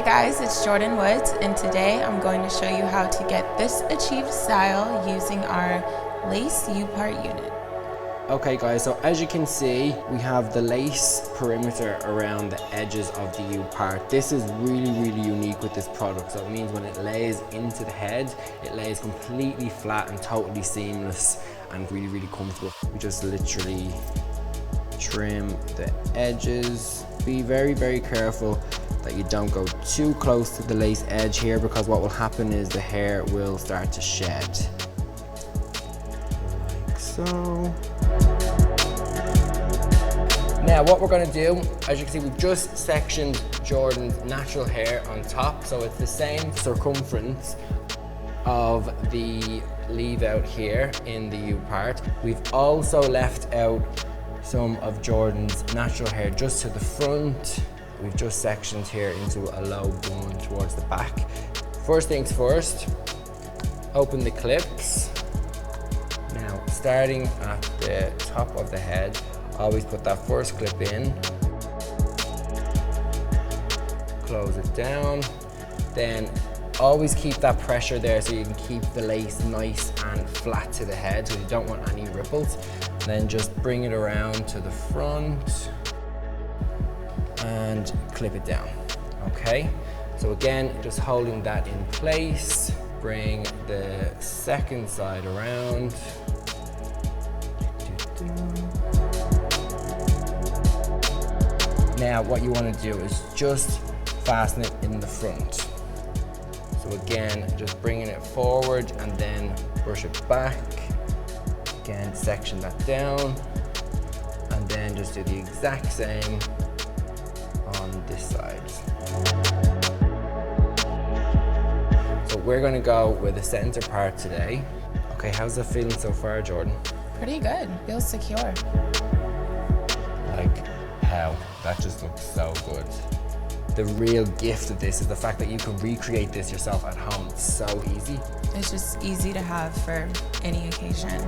guys, it's Jordan Woods, and today I'm going to show you how to get this achieved style using our lace U-part unit. Okay guys, so as you can see, we have the lace perimeter around the edges of the U-part. This is really unique with this product. So it means when it lays into the head, it lays completely flat and totally seamless and really comfortable. We just literally trim the edges. Be very careful that you don't go too close to the lace edge here, because what will happen is the hair will start to shed. Like so. Now what we're going to do, as you can see, we've just sectioned Jordan's natural hair on top, so it's the same circumference of the leave out here in the U-part. We've also left out some of Jordan's natural hair just to the front. We've just sectioned here into a low bun towards the back. First things first, open the clips. Now, starting at the top of the head, always put that first clip in, close it down, then always keep that pressure there so you can keep the lace nice and flat to the head, so you don't want any ripples. Then just bring it around to the front and clip it down. Okay, so again, just holding that in place, bring the second side around. Now what you want to do is just fasten it in the front. So again, just bringing it forward and then brush it back. Again, section that down and then just do the exact same on this side. So we're going to go with the center part today. Okay, how's that feeling so far, Jordan? Pretty good, feels secure. Like how? That just looks so good. The real gift of this is the fact that you can recreate this yourself at home. It's so easy. It's just easy to have for any occasion.